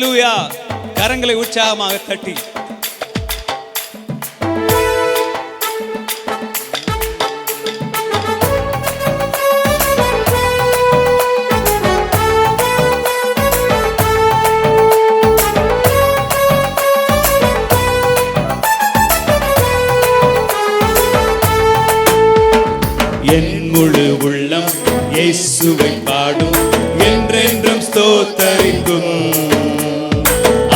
ஹல்லேலூயா. கரங்களை உற்சாகமாக தட்டி என் முழு உள்ளம் இயேசுவை பாடும், என்றென்றும் ஸ்தோத்தரிக்கும்.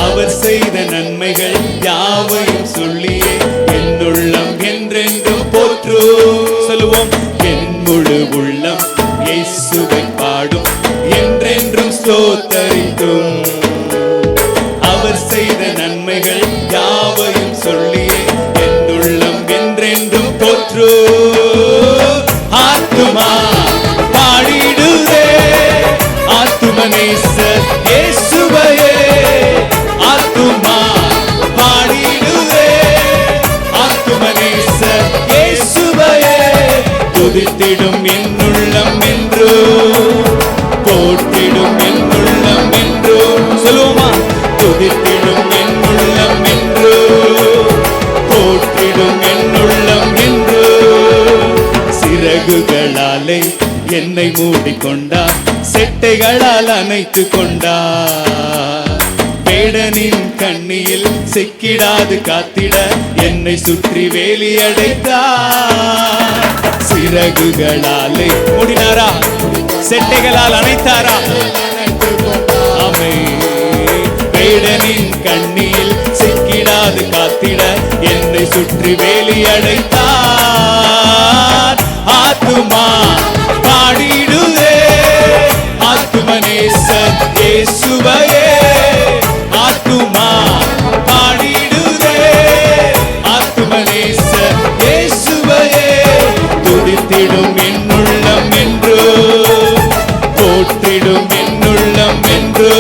அவர் செய்த நன்மைகள் யாவையும் சொல்லியே என் உள்ளம் என்றென்றும் போற்றும். சொல்லுவோம், என் முழு உள்ளம் இயேசுவை பாடும், என்றென்றும் ஸ்தோத்தரிக்கும். அவர் செய்த நன்மைகள் யாவையும் சொல்லியே என் உள்ளம் என்றென்றும் போற்றும். ஆத்துமா பாடிடுதே ஆத்துமனேசர் இயேசுவையே. ஆத்துமா பாடிடுதே ஆத்துமனேசர் இயேசுவையே. துதித்திடும் என் உள்ளம் என்றோ, போற்றிடும் என் உள்ளம் என்றோ. சொல்லுவோமா, துதித்திடும் என் உள்ளம் என்றோ, போற்றிடும் என் உள்ளம் என்றோ. சிறகுகளாலே என்னை மூடிக்கொண்டார், செட்டைகளால் அணைத்து கொண்டார். வேடனின் கண்ணியில் சிக்கிடாது காத்திட என்னை சுற்றி வேலி அடைத்தார். சிறகுகளாலே மூடினாரா, செட்டைகளால் அணைத்தாரா? ஆமென். வேடனின் கண்ணியில் சிக்கிடாது காத்திட என்னை சுற்றி வேலி அடைத்தார். ஆத்துமா பாடிடுதே ஆத்துமனேசர் இயேசுவையே. ஆத்துமா பாடிடுதே ஆத்துமனேசர் இயேசுவையே. துதித்திடும் என் உள்ளம் என்றோ, போற்றிடும் என் உள்ளம் என்றோ.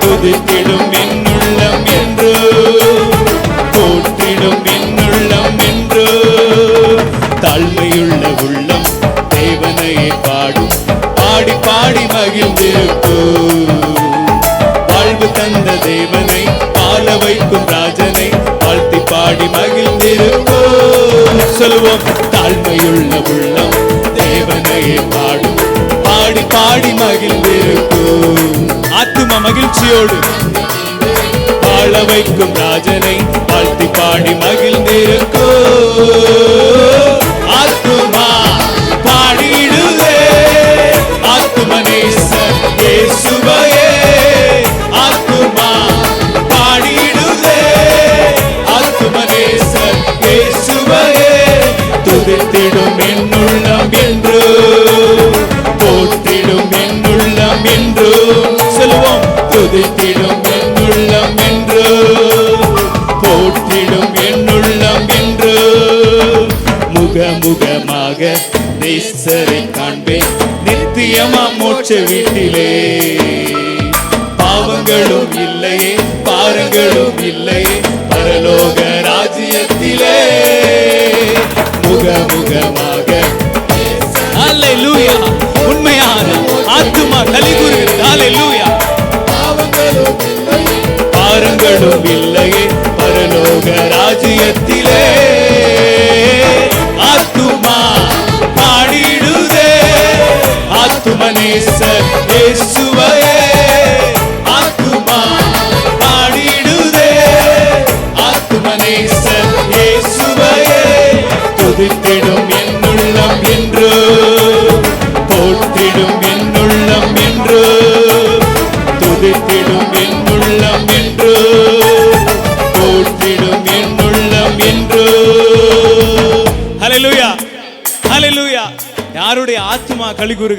துதித்திடும் என் உள்ளம் என்றோ, போற்றிடும் என் உள்ளம் என்றோ. தாழ்மையுள்ள உள்ளம் தேவனையே பாடும், பாடி பாடி மகிழ்ந்திருக்கும். வாழ்வு தந்த தேவனை, வாழ வைக்கும் ராஜனை வாழ்த்தி பாடி மகிழ்ந்திருக்கும். சொல்லுவோம், தாழ்மையுள்ள உள்ளம் தேவனையே பாடும், பாடி பாடி மகிழ்ந்திருக்கும். ஆத்தும மகிழ்ச்சியோடு வாழ வைக்கும் ராஜனை வாழ்த்தி பாடி மகிழ்ந்திருக்கும். ஆத்துமா பாடிடுதே ஆத்துமனேசர் இயேசுவையே. ஆத்துமா பாடிடுதே ஆத்துமனேசர் இயேசுவையே. துதித்திடும் என் உள்ளம் என்றோ, போற்றிடும் என் உள்ளம் என்றோ. சொல்லுவோம், துதித்திடும் என் உள்ளம் என்றோ, போற்றிடும் என் உள்ளம் என்றோ. முகமுகமாக நேசரை காண்பேன், நித்தியமா மோட்ச வீட்டிலே. பாவங்களும் இல்லையே, பாரங்களும் இல்லையே, பரலோக ராஜ்யத்திலே. முகமுகமாக ஹல்லேலூயா. உண்மையான ஆத்துமா கலிகுறுகிறது. ஹல்லேலூயா. பாரங்களும் இல்லையே, பரலோக ராஜ்யத்திலே. ஆத்துமா பாடிடுதே ஆத்துமனேசர் இயேசுவையே. ஆத்துமா பாடிடுதே ஆத்துமனேசர் இயேசுவையே. துதித்திடும் என் உள்ளம் என்றோ, போற்றிடும் என் உள்ளம் என்றோ. துதித்திடும் என் உள்ளம் என்றோ, போற்றிடும் என் உள்ளம் என்றோ. ஹல்லேலூயா, ஹல்லேலூயா. யாருடைய ஆத்துமா களி கூறுகிறது?